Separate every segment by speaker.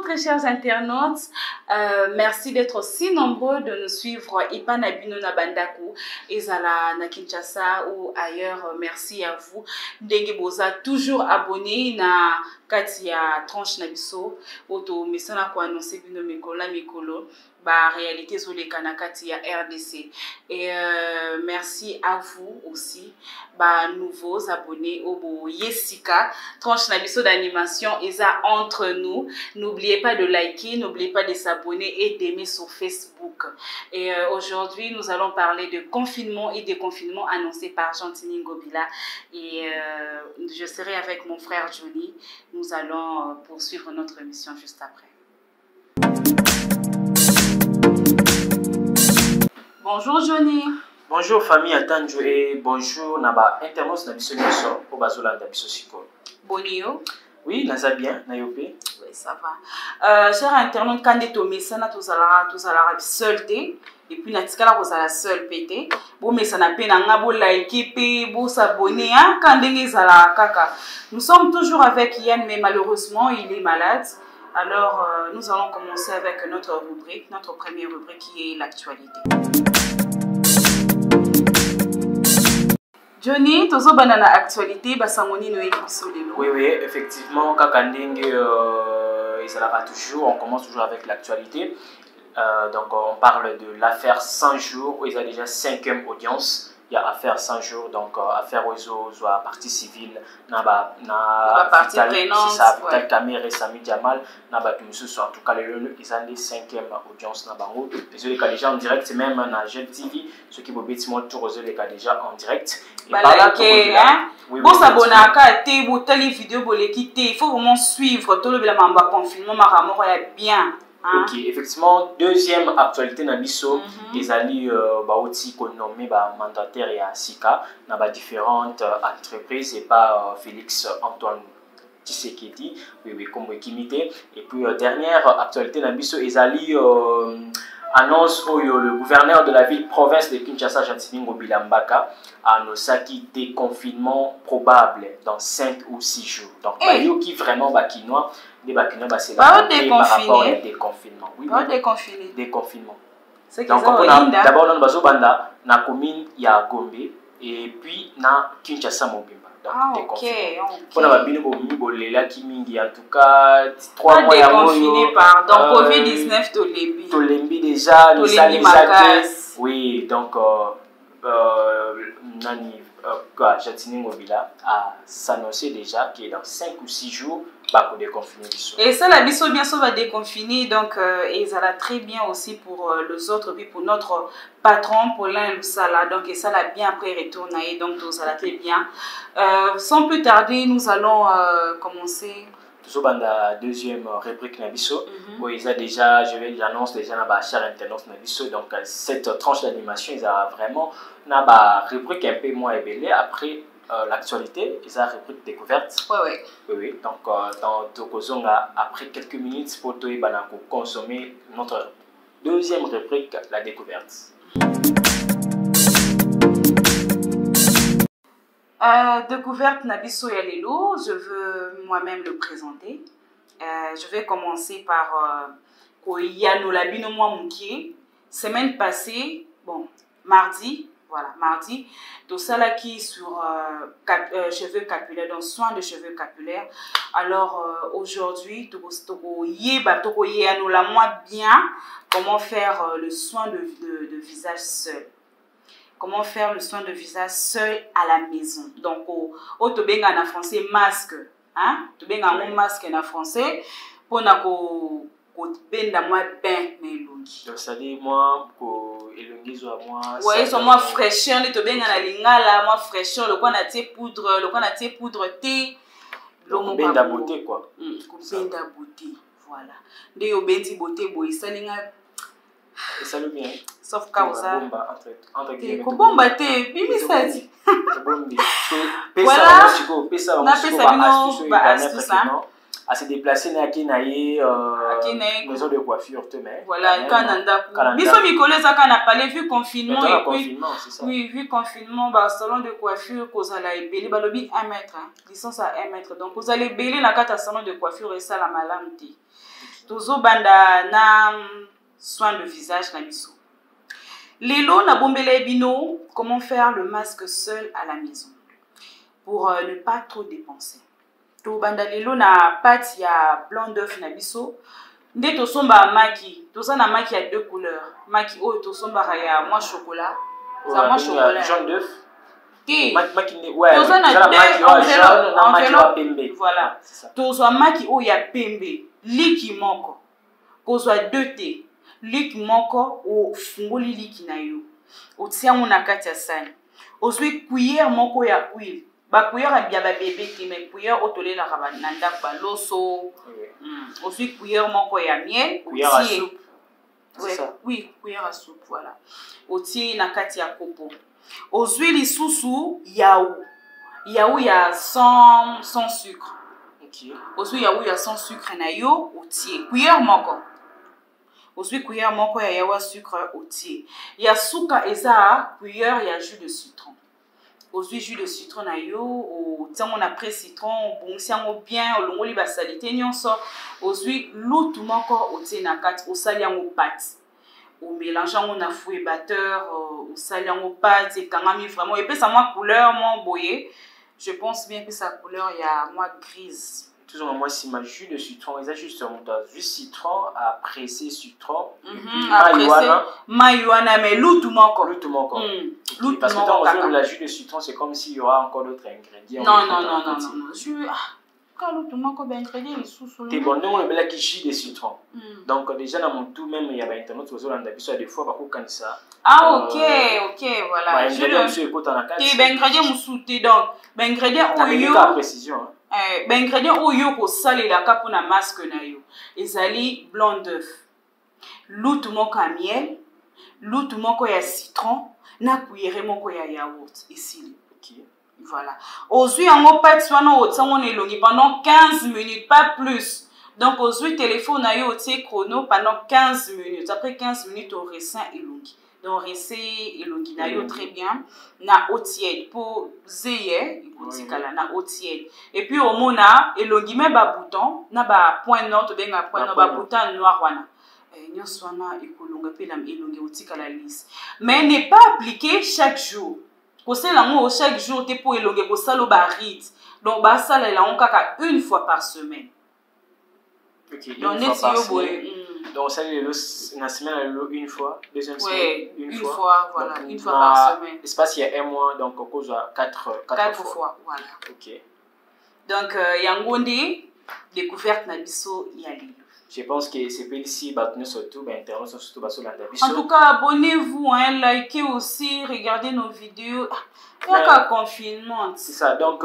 Speaker 1: très chers internautes. Merci d'être si nombreux de nous suivre. Ipa Nabino Nabandaku, Ezala na Kinshasa ou ailleurs. Merci à vous. Ndenge Boza, toujours abonné na Katia Tranche Nabiso. Auto, mais ça n'a quoi annoncer Bino Mikola Mikolo. Bah, réalité sur les Kanakati à RDC. Et merci à vous aussi, bah, nouveaux abonnés au Yesika, Tranche Nabiso d'animation, Eza entre nous. N'oubliez pas de liker, n'oubliez pas de s'abonner et d'aimer sur Facebook. Et aujourd'hui, nous allons parler de confinement et déconfinement annoncé par Gentini Ngobila. Et je serai avec mon frère Johnny. Nous allons poursuivre notre émission juste après. Bonjour Johnny.
Speaker 2: Bonjour famille Atanjo et bonjour Naba Internos Nabiso Niso pour Bazola Nabiso Siko.
Speaker 1: Bonio.
Speaker 2: Oui, naza bien, Nayopé.
Speaker 1: Oui, ça va. Cher internaute, quand tu es au message, tu as seul et puis natikala kozala seul pété. Bon mais ça n'a pas na bo liker pe bo s'abonner hein quand ndenge zala kaka. Nous sommes toujours avec Yann mais malheureusement il est malade. Alors nous allons commencer avec notre rubrique, notre première rubrique qui est l'actualité. Johnny, tozo banana actualité basamoni no episodelo.
Speaker 2: Oui, effectivement, kakandenge toujours, on commence toujours avec l'actualité. Donc on parle de l'affaire 100 jours où il y a déjà 5e audience. Il y a affaire 100 jours, donc affaire aux partie civile, na
Speaker 1: partie prenante,
Speaker 2: ça Vital Kamerhe et Sami Diamal, na ba en tout cas ils ont les 5e audience na bango. Les cas déjà en direct, c'est même na Gel TV, ceux qui vont bêtement tout les cas déjà en direct.
Speaker 1: Et par là bon s'abonner à te botali vidéo boleki te, il faut vraiment suivre tout le mamba confinement maramoro ya bien.
Speaker 2: Ok, effectivement, deuxième actualité Nabiso, ils allaient aussi nommer mandataire et Sika dans différentes entreprises et pas Félix Antoine Tshisekedi, oui, comme Kimité. Et puis dernière actualité Nabiso, ils allaient annonce le gouverneur de la ville province de Kinshasa, Gentini Ngobila Mbaka, annonce qui déconfinement probable dans 5 ou 6 jours. Donc, qui vraiment bakinois, des bakinois, c'est par rapport au déconfinement. Oui,
Speaker 1: déconfiné.
Speaker 2: Déconfinement.
Speaker 1: Donc,
Speaker 2: d'abord, on a banda na commune ya Gombe et puis na Kinshasa Mobimba. Donc, on a bien en tout cas 3 mois
Speaker 1: déconfiné par donc Covid-19
Speaker 2: Tolembi déjà oui donc nani Gentini Ngobila a s'annoncer déjà que dans 5 ou 6 jours va déconfiner.
Speaker 1: Et ça la biso bien sûr va déconfiner donc et ça va très bien aussi pour les autres puis pour notre patron Paulin Lusala donc et ça l'a bien après retourner donc tout ça l'a très bien. Sans plus tarder nous allons commencer.
Speaker 2: Toujours dans la deuxième rubrique Nabiso, où ils a déjà, j'annonce déjà dans la chère internaute Nabiso, donc cette tranche d'animation, ils ont vraiment dans la rubrique un peu moins ébellée. Après l'actualité, ils ont la rubrique découverte. Oui. Donc dans Tokozonga, après quelques minutes, pour toi, consommer notre deuxième rubrique, la découverte.
Speaker 1: Découverte Nabiso Yalelo, je veux moi-même le présenter. Je vais commencer par Koyano Labino Mouki. Semaine passée, bon, mardi, tout ça là qui sur cheveux capillaires, donc soins de cheveux capillaires. Alors aujourd'hui, bien comment faire le soin de visage seul. Comment faire le soin de visage seul à la maison. Donc, au tobenga en français masque, hein? Tobenga un masque en français pour na ko benda moi ben melongi.
Speaker 2: Donc ça dit moi ko elongi zo moi.
Speaker 1: Ouais, so moi fraîcheur le tobenga na lingala, moi fraîcheur le quoi na tie poudre, thé.
Speaker 2: Le benda beauté quoi.
Speaker 1: Benda beauté, voilà. De yo benti beauté boy salinga.
Speaker 2: Et ça le bien.
Speaker 1: Sauf causa.
Speaker 2: Bomba
Speaker 1: te bimi sadi.
Speaker 2: Voilà. À se déplacer na maison de coiffure
Speaker 1: voilà quand biso mikolo za kana parler vu confinement et puis oui vu confinement ba salon de coiffure kozala ebeli balobi 1 mètre licence à 1 mètre donc vous allez belé na kata salon de coiffure et ça la malamti Tozo banda na soin de visage na biso. Lelo na bombele bino, comment faire le masque seul à la maison pour ne pas trop dépenser. To banda lelo na pâte ya blanc d'œuf na biso. Nde to somba maki, to na maki à deux couleurs. Maki o to somba ya moi chocolat. Ça moi chocolat.
Speaker 2: Jaune d'œuf.
Speaker 1: Qui?
Speaker 2: Maki ouais.
Speaker 1: To na
Speaker 2: pembe.
Speaker 1: Voilà. To so maki o ya pembe. Liki moko. Ko so deux thé. Liki moko o fungoli liki na yo. O tiango na kati ya sani. O so cuillère moko ya huile. Ba cuillère ya ba bébé qui mais cuillère o tolé la rabananda ba loso. O so cuillère moko ya miel.
Speaker 2: Cuillère à soupe.
Speaker 1: Ouais, oui, cuillère à soupe, voilà. O tie na kati ya kopo. O so lisusu yaou. Yaou ya sans sucre.
Speaker 2: OK.
Speaker 1: O so yaou ya sans sucre na yo o tie cuillère moko. Aussi cuillère moko ya yawa sucre au tie. Ya suka eza cuillère ya jus de citron. Aussi jus de citron na yo o tiango na presse citron bon siango bien o longoli ba salité nyonso. Aussi lutu moko o tie na kati o sali yango pâte. O mélange yango na fouet batteur o sali yango pâte et kangami vraiment et puis ça moi couleur mon boyé. Je pense bien que sa couleur il y a moi grise.
Speaker 2: Toujours moi si ma jus de citron, ils a justement jus citron à presser citron.
Speaker 1: Marijuana mais lutu moko.
Speaker 2: Parce que dans la jus de citron c'est comme s'il y aura encore d'autres ingrédients.
Speaker 1: Non. Jus lutu moko ben ingrédients sous.
Speaker 2: T'es bon, nous on le qui jus de citron. Donc déjà dans mon tout même il y a internet sur on a des fois beaucoup comme ça.
Speaker 1: Ah OK, voilà.
Speaker 2: Je le suis écoute en accord.
Speaker 1: T'es ben ingrédients moussouté donc ben ingrédients oyo.
Speaker 2: La précision.
Speaker 1: Ben ingrédients oyo ko salela ka pour na masque na yo. Ezali blanc d'œuf. Lutu moko ya miel, lutu moko ya citron, na cuillère moko ya yaourt ici.
Speaker 2: OK.
Speaker 1: Voilà. Ozui yango pâte wana otango nelongi pendant 15 minutes, pas plus. Donc ozui téléphone na yo tie chrono pendant 15 minutes. Après 15 minutes on ressin elongi. Donc resser elongi na yo très bien na eau tiède pour zeye ikotikala na eau tiède. Et puis au mona elongi me ba bouton na ba point noir to benga point noir ba bouton noir wana. Nyonso wana ekolonga pe na elongi otikala lisse. Mais n'est pas appliqué chaque jour. Kose lango chaque jour te pour elonge ko salo ba ride. Donc ba sala lango kaka une fois par semaine.
Speaker 2: OK, une fois par semaine. Donc ça la semaine une fois, deuxième semaine
Speaker 1: une fois voilà, donc, une fois par semaine.
Speaker 2: Espace il y a un mois donc on cause 4
Speaker 1: fois, voilà.
Speaker 2: OK.
Speaker 1: Donc yangonde découverte na biso yali.
Speaker 2: Je pense que c'est pas ici, surtout, internet, surtout,
Speaker 1: en tout cas, abonnez-vous, hein, likez aussi, regardez nos vidéos. Il y a un confinement.
Speaker 2: C'est ça, donc,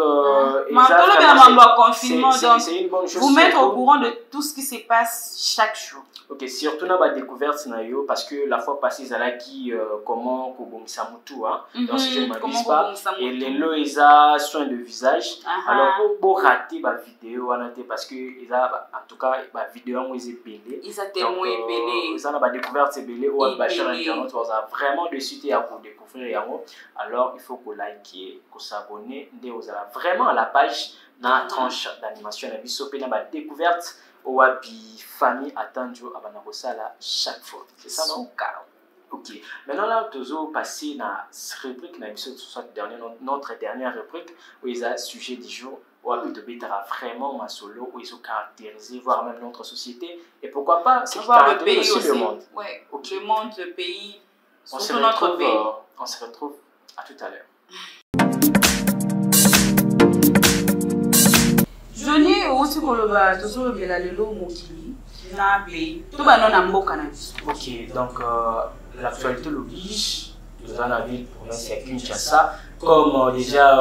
Speaker 1: c'est
Speaker 2: une bonne chose.
Speaker 1: Vous mettre au courant de tout ce qui se passe chaque jour.
Speaker 2: OK, surtout dans la découverte, parce que la fois passée, ils allaient qui, comment, Samutu, hein, donc si je ne m'abuse pas, et les lois, ils ont soin de visage. Alors, pour rater ma vidéo, parce que, ils ont, en tout cas, ma vidéo, ils ont belé.
Speaker 1: Ils ont tellement belé.
Speaker 2: Ils ont découvert ces belés, ou sur Internet, ils ont vraiment décidé à découvrir. Alors, il faut que liker, que s'abonner, vous avez vraiment à la page, dans la tranche d'animation, la découverte. Oapi famille attendu à Banakosala chaque fois. C'est ça, non? OK. Maintenant, là, nous allons passer dans la rubrique, notre dernière rubrique, où il y a sujet du jour, où il y a vraiment ma solo, où ils sont caractérisés, voire même notre société. Et pourquoi pas, c'est
Speaker 1: le pays aussi.
Speaker 2: Le monde.
Speaker 1: Oui, okay. Le monde, le pays, surtout notre pays.
Speaker 2: On se retrouve à tout à l'heure.
Speaker 1: Joni aussi koloba tozolo bela lelo mokili na pays to ba non mboka na biso.
Speaker 2: OK, donc l'actualité l'oblige dans la ville province de Kinshasa comme déjà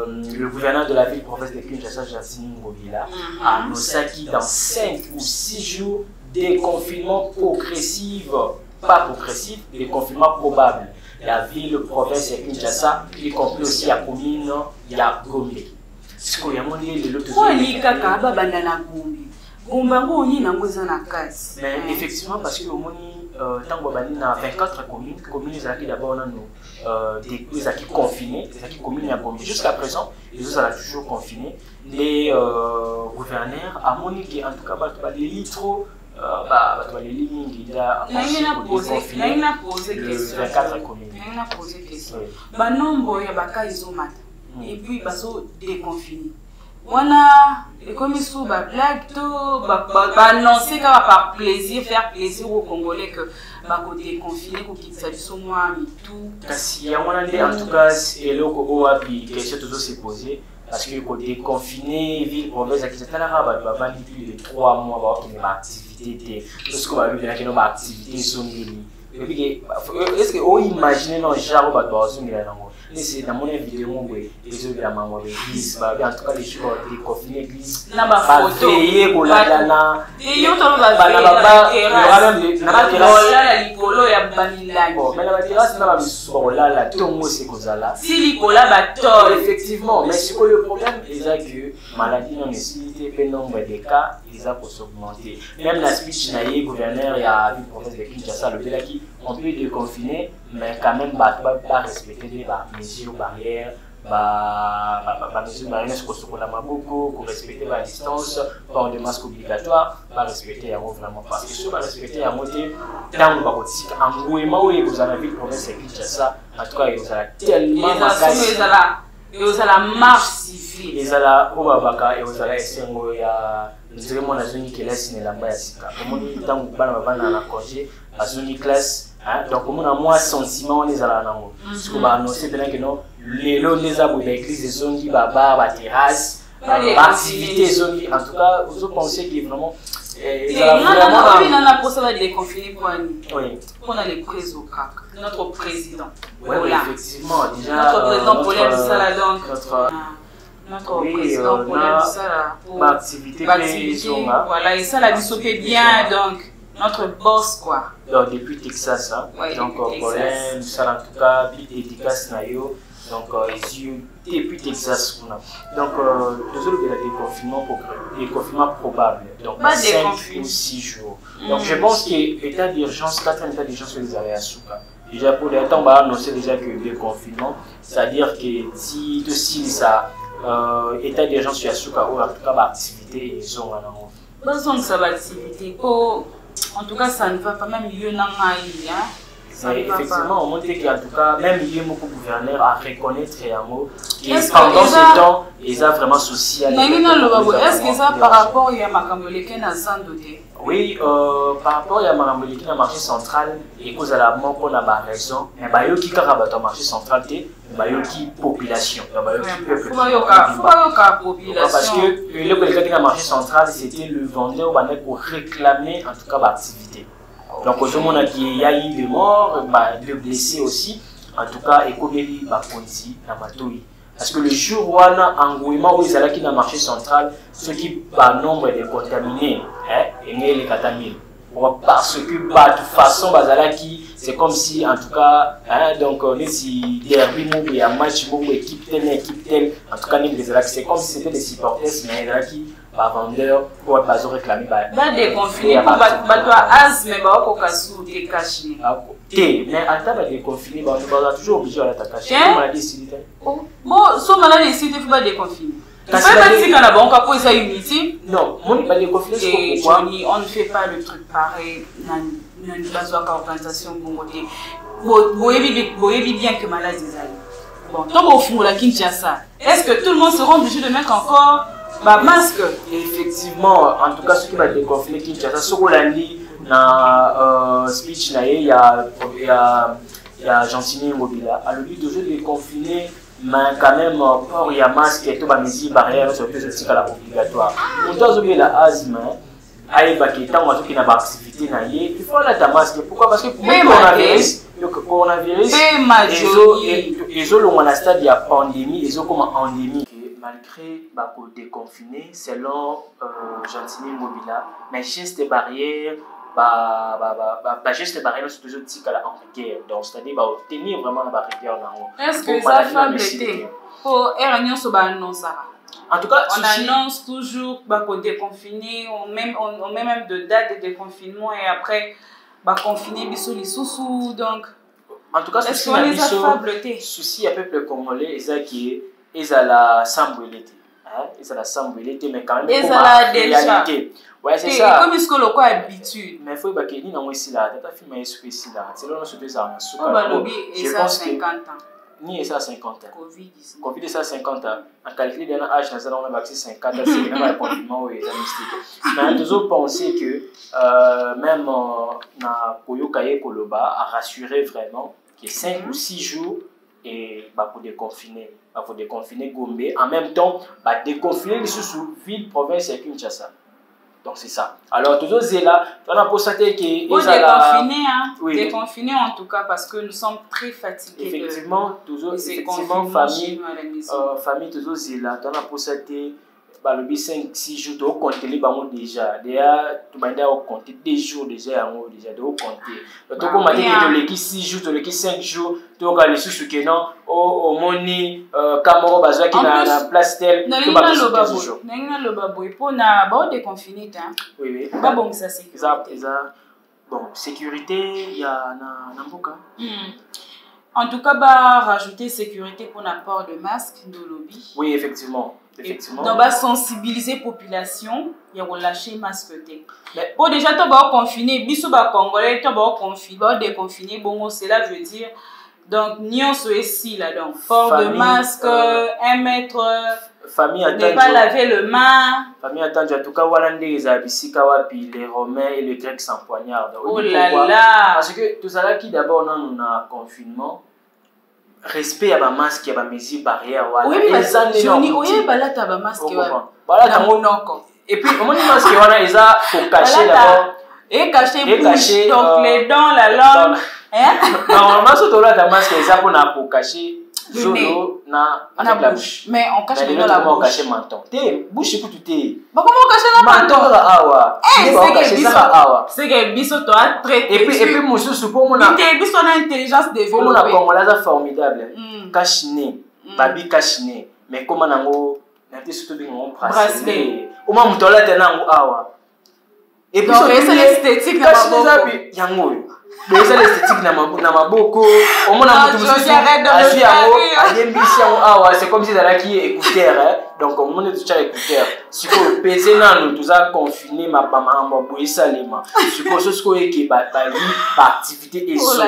Speaker 2: le gouverneur de la ville province de Kinshasa Jasmine Ngobila a annoncé qu'il dans 5 ou 6 jours déconfinement progressif, pas progressif, déconfinement probable. La ville province de Kinshasa y compris aussi la commune ya Gombe. Mais effectivement, parce que tant que dans 24 communes, ils d'abord des confinés, des communes à Gombe. Jusqu'à présent, ils sont toujours confinés. Les gouverneurs, à Monique, en tout cas, les litres les lignes il y a
Speaker 1: posé
Speaker 2: le
Speaker 1: question
Speaker 2: 24 communes.
Speaker 1: posé question ba nombre ya baka izomata et puis baso déconfiné wana comme sous ba blague to ba annoncer par plaisir faire plaisir aux Congolais que ba ko déconfiné ko kitisa biso moi tout
Speaker 2: kasi ya wana nde en tout cas eloko owa puis question toujours se poser parce que pour déconfiner ville province à Kinshasa ba vandi plus de 3 mois ba ko ma activité parce que ba lui na ba activité songeli et puis est-ce que on imagine non genre ba ba songeli na ngo mais c'est dans mon vidéo mon boy les autres la maman l'église ba en tout cas les jours déconfiner l'église
Speaker 1: na ba photo
Speaker 2: veiller pour la na
Speaker 1: et yo to ba la likolo ya banilani
Speaker 2: bon mais la terrasse na ba biso la tongo c'est kozala
Speaker 1: si likola ba tol
Speaker 2: effectivement mais c'est quoi le problème c'est que maladie non nécessité pe nombre de cas ils a pour s'augmenter même la speech na yé gouverneur ya ville province de Kinshasa le belaki on peut déconfiner mais quand même pas respecter les mesures barrières mesures barrières pour la maboko pour respecter la distance port de masque obligatoire pas respecter ya vraiment parce que si pas respecter ya moté dans ba kotika engouement où vous en avez province de Kinshasa en tout cas ils ont tellement
Speaker 1: et aux la marche civile
Speaker 2: ils ala obabaka et aux ala esengo ya nzire mona zoni classe ne lamba ya sika omoni tangu bana bana na congé à zoni classe donc on a moins sentiment les ala nango parce que ba annoncer bien que non les lots les abou l'église de zoni baba ba terrasse activité zoni en tout cas vous pensez que vraiment
Speaker 1: on a posé la déconfiné pour
Speaker 2: les
Speaker 1: prises au CAC notre président
Speaker 2: effectivement déjà
Speaker 1: notre président Paulin Bissala donc notre président Paulin Bissala pour
Speaker 2: activité
Speaker 1: voilà et ça la dissopé bien donc notre boss quoi
Speaker 2: donc depuis Texas donc Paulin Bissala en tout cas puis dédicace na yo donc depuis Texas donc désolé de la déconfinement probable donc 5 ou 6 jours donc je pense que état d'urgence 4 état d'urgence les arrêts à souka déjà pour les temps on va annoncer déjà que le déconfinement c'est à dire que si de ça état d'urgence sur souka ou en tout cas activité ils ont
Speaker 1: besoin de sa activité en tout cas ça ne va pas même mieux dans
Speaker 2: effectivement, on montre qu'en tout cas, même il y a beaucoup de gouverneurs à reconnaître que pendant ce temps, ils ont vraiment souci à
Speaker 1: est-ce que ça par rapport à Makamboleke na Sandoté?
Speaker 2: Oui, par rapport à Makamboleke na marché central, et cause à la mort qu'on a ma raison, mais bah yo qui carabate au marché central bah yo qui population, bah yo qui peuple. Parce que le marché central c'était le vendeur pour réclamer en tout cas l'activité. Donc, au moment où il y a eu des morts, des blessés aussi, en tout cas, et comme il y a eu parce que le jour où on a engouement où ils allaient dans le marché central, ceux qui par nombre de contaminés, et les contaminés. Parce que de toute façon, c'est comme si, en tout cas, donc on est si derby, il y a un match, équipe telle, en tout cas, c'est comme si c'était des supporters, mais qui par vendeur pour pas réclamer
Speaker 1: déconfiné pour asthme mais caché
Speaker 2: mais à table déconfiné on est toujours obligé à l'attaquer
Speaker 1: bon so malade ici il faut pas déconfiner pas si qu'on a bon pour ça unité
Speaker 2: non on n'est pas déconfiné
Speaker 1: pourquoi on ne fait pas le truc pareil dans besoin d'organisation boyebi bien que malade bon tant au fond la Kinshasa est-ce que tout le monde sera obligé de mettre encore masque?
Speaker 2: Effectivement, en tout cas, ce qui va déconfiner Kinshasa, ce qu'on a dit dans speech, il y a Gentini Mobila. Alors, lui, toujours déconfiner, mais quand même, il y a masque et tout, mesures barrières, sur plus de la obligatoire. On doit oublier la asthme, il y a une activité, il faut aller à masque. Pourquoi? Parce que pour le coronavirus, ils ont un stade de pandémie, ils ont comme endémie. Malgré déconfiné selon Gentini Mobila, mais gestes barrières, gestes barrières sont toujours tic à la rigueur. Donc c'est-à-dire tenir vraiment la rigueur.
Speaker 1: Est-ce que ça fait l'été pour Eranion sur annonce?
Speaker 2: En tout cas,
Speaker 1: on annonce toujours qu'on déconfiné, on met même de date de déconfinement et après confiner bisous les sous donc.
Speaker 2: En tout cas,
Speaker 1: est-ce qu'on les a fablés?
Speaker 2: Souci à peuple congolais, et ça qui est ils ont la sambrélité, ils ont la sambrélité, mais quand même pour la réalité. Ouais, c'est ça.
Speaker 1: Comme est-ce que le quoi habitude.
Speaker 2: Mais il faut que ni non ici là, ta film est ici là. C'est là on se fait ça en sous.
Speaker 1: Oh bah lobby et ça 50 ans.
Speaker 2: Ni ça 50 ans.
Speaker 1: Covid-19.
Speaker 2: Covid ça 50 ans. En calcul d'un âge dans ça on a vaccin 50 ans, c'est même un confinement ou les mystique. Mais toujours penser que même na Koyokaye Koloba a rassuré vraiment que 5 ou 6 jours et bah pour déconfiner Gombe en même temps bah déconfiner les sous-villes province et Kinshasa. Donc c'est ça. Alors toujours c'est là, on a constaté que
Speaker 1: déconfiner hein.
Speaker 2: Oui,
Speaker 1: déconfiner en tout cas parce que nous sommes très fatigués.
Speaker 2: Effectivement, toujours effectivement famille toujours c'est là, on a constaté bah le 5-6 jours de compter les ballons déjà tu vas compter des jours déjà de compter donc on m'a dit que les 6 jours les 5 jours donc les sous que non au moni Camaro bazwa qui na place telle
Speaker 1: tu vas le babo n'engina le babo pour na ba déconfiner hein
Speaker 2: oui
Speaker 1: pas bon ça sécurité
Speaker 2: bon sécurité il y a na mboka.
Speaker 1: En tout cas, bah, rajouter sécurité pour l'apport de masques de lobby.
Speaker 2: Oui, effectivement.
Speaker 1: Donc, bah, sensibiliser la population, il y a relâcher masque. Bon, déjà, tu vas confiner, bisous, bah, Congolais, tu vas confiner, déconfiner, bon, cela veut dire. Donc, nous sommes ici, là, donc, port de masque, 1 mètre.
Speaker 2: Famille
Speaker 1: ne pas laver le main.
Speaker 2: Famille attendue, en tout cas, Walande, les Abissika, les Romains et les Grecs sans poignard.
Speaker 1: Oh là là!
Speaker 2: Parce que tout ça, qui d'abord, on a confinement. Respect à ma masque, à ma mesure barrière.
Speaker 1: Oui, mais Johnny, oui, là, tu as ma masque.
Speaker 2: Voilà, mon et puis, on a une masque, ils ont pour cacher d'abord.
Speaker 1: Et cacher bouche, donc les dents, la langue.
Speaker 2: Normalement, ce tour-là, ta masque, ils ont pour cacher solo avec la bouche.
Speaker 1: Mais on cache dans la bouche.
Speaker 2: On cache menton. Bouche pour tout.
Speaker 1: Bah, comment on cache la menton? C'est que biso toi très.
Speaker 2: Et puis monsieur suppose mon
Speaker 1: biso na intelligence développée.
Speaker 2: Mon Congolais formidable. Cache-nez, babi cache-nez. Mais comment nango na te surtout bien on bracelet. Au moins mutola tenango awa. Et puis
Speaker 1: c'est l'esthétique na maboko.
Speaker 2: Yango. C'est l'esthétique na maboko. Au moins na mutu mususu azui yango ayembisi yango awa. C'est comme si dans la qui écouteur donc on monte tout ça écouteur. Si ko pese nanu tout ça confiné ma boyi salema. Si ko so ko eke ba activité et so.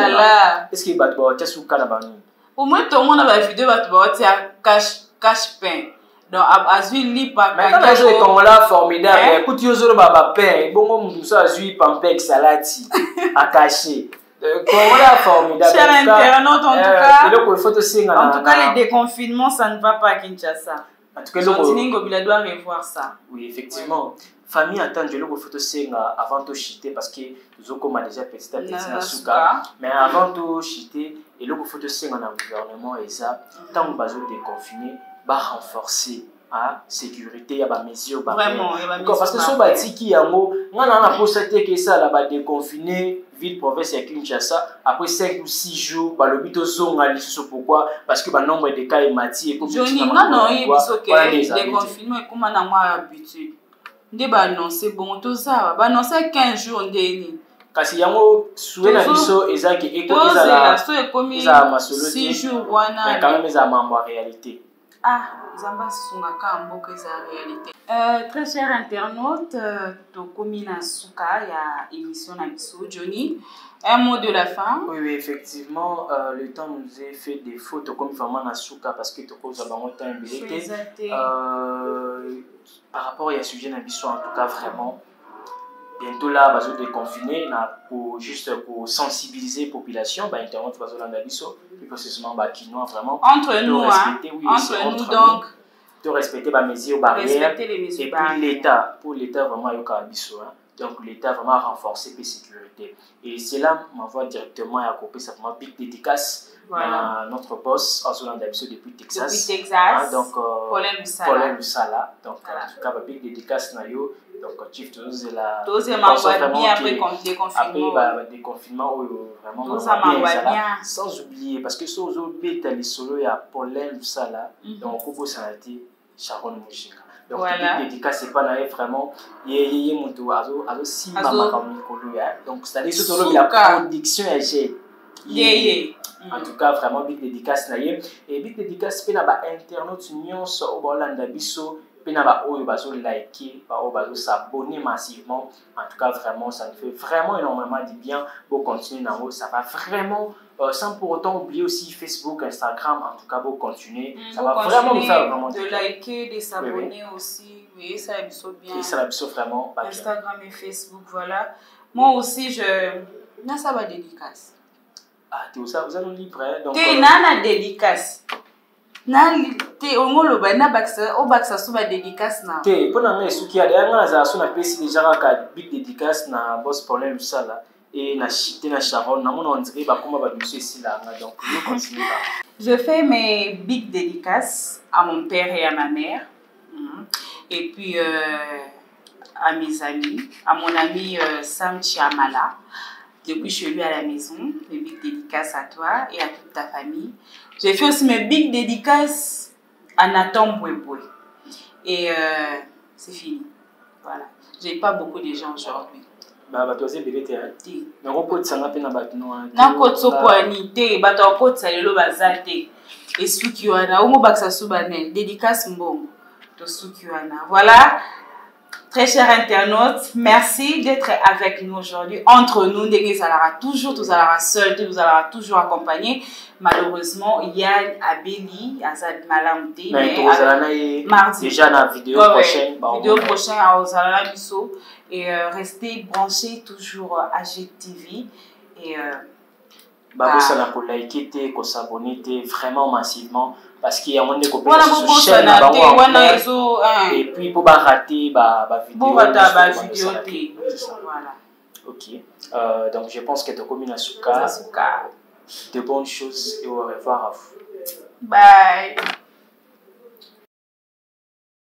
Speaker 2: Est-ce que ba to ta suka na banu?
Speaker 1: Au moins tout le monde a la vidéo ba to ba cache pain. Donc azui li pa
Speaker 2: mais quand les Congolais formidable écoute yo baba pain bongo mutu so azui pampek salati à cacher. Congolais formidable.
Speaker 1: Cher internaute en tout cas les déconfinements ça ne va pas à Kinshasa.
Speaker 2: En tout cas,
Speaker 1: il doit revoir ça.
Speaker 2: Oui, effectivement. Famille attend de l'eau photo avant de chiter parce que nous avons déjà petit à petit na souka. Mais avant de chiter, et l'eau photo dans le gouvernement et ça, tant que besoin de confiner, va renforcer la sécurité à la mesure
Speaker 1: vraiment
Speaker 2: parce que ce bâti qui a mot, on a constaté que ça là bas déconfiné ville province à Kinshasa après 5 ou 6 jours bah le but au pourquoi parce que bah nombre de cas est mati et comme
Speaker 1: Johnny non il biso que déconfinement et comment na moi habitude ndé ba annoncer bon tout ça ba annoncer 15 jours ndeni
Speaker 2: kasi yango soué na biso ezaki eko
Speaker 1: ezala so ekomi 6 jours wana
Speaker 2: mais quand même ça mambo en réalité.
Speaker 1: Ah, Zamba Sungaka Mboka c'est la réalité. Très chers internautes, Tokomina Suka, il y a émission Nabiso, Johnny. Un mot de la fin.
Speaker 2: Oui, effectivement, le temps nous a fait des fautes comme vraiment Nasuka parce que Toko Zabango temps par rapport à ce sujet Nabiso, en tout cas vraiment. Bientôt là, on va déconfiner pour juste pour sensibiliser la population, internet va plus précisément quinois vraiment.
Speaker 1: Entre nous, entre nous donc.
Speaker 2: De respecter les mesures barrières. Et puis l'État, pour l'État vraiment il y a donc l'État vraiment renforcer la sécurité. Et c'est là m'envoie directement à couper simplement big dédicace à notre boss en zone d'habitude depuis Texas.
Speaker 1: Depuis Texas.
Speaker 2: Donc
Speaker 1: Paulin
Speaker 2: Lusala. Donc en tout cas big dédicace na yo. Donc, Chief Toulouse la
Speaker 1: deuxième bien après déconfinement.
Speaker 2: Après déconfinement, vraiment bien. Sans oublier, parce que ce bêta les solo, il y a Paulin Lusala, donc Kobo Sanati, Sharon Mouchika. Donc, la dédicace, c'est pas vraiment, il y a mon tour, si donc, c'est-à-dire que la production est en tout cas, vraiment, big dédicace. Et big dédicace, c'est un internaute, nous sommes au Bolanda Bisso. puis na ba oyo bazo liker, ba oyo bazo s'abonner massivement. En tout cas, vraiment, ça nous fait vraiment énormément du bien. Pour continuer dans haut, ça va vraiment, sans pour autant oublier aussi Facebook, Instagram. En tout cas, pour continuer, ça va vraiment nous faire vraiment
Speaker 1: de liker, de s'abonner aussi. Oui, ça a bien.
Speaker 2: Et ça a vraiment pas
Speaker 1: Instagram et Facebook, voilà. Moi aussi, je na ça va dédicace.
Speaker 2: Ah, tu ça vous allez libre donc
Speaker 1: tu na dédicace. Na te ongolo ba na baksa o baksa suba dédicace na.
Speaker 2: Te pona nga esuki ya nga za so na pesi déjà ka big dédicace na boss Paulin Lusala et na chité na Sharon na mona on dirait ba komba ba biso ici là donc nous continuons là.
Speaker 1: Je fais mes big dédicaces à mon père et à ma mère. Et puis à mes amis, à mon ami Sam Chiamala, depuis chez lui à la maison. Mes big dédicaces à toi et à toute ta famille. J'ai fait aussi mes big dédicaces à Nathan Bouéboué. Et c'est fini. Voilà. J'ai pas beaucoup de gens aujourd'hui.
Speaker 2: Bah tu as bien été hein. Mais on peut s'en appeler na batno.
Speaker 1: Na kotso poani te bato akotsa lelo bazate. Et sukiwana omo baksa subane dédicace mbongo. Voilà, très chers internautes, merci d'être avec nous aujourd'hui. Entre nous, vous allez toujours, vous allez seul, vous allez toujours accompagner. Malheureusement, Yann Abeli, Azad Malamté,
Speaker 2: mais mardi. Déjà dans la vidéo prochaine.
Speaker 1: Vidéo prochaine à Ozalala Bisso. Et restez branchés toujours à GTV. Et
Speaker 2: ça n'a pas liké, qu'on s'abonner vraiment massivement. Parce qu'il y a un monde de coopération sur chaîne et puis pour pas rater vidéo.
Speaker 1: Voilà.
Speaker 2: Ok. Donc je pense que tu as commis de bonnes choses et au revoir à vous.
Speaker 1: Bye.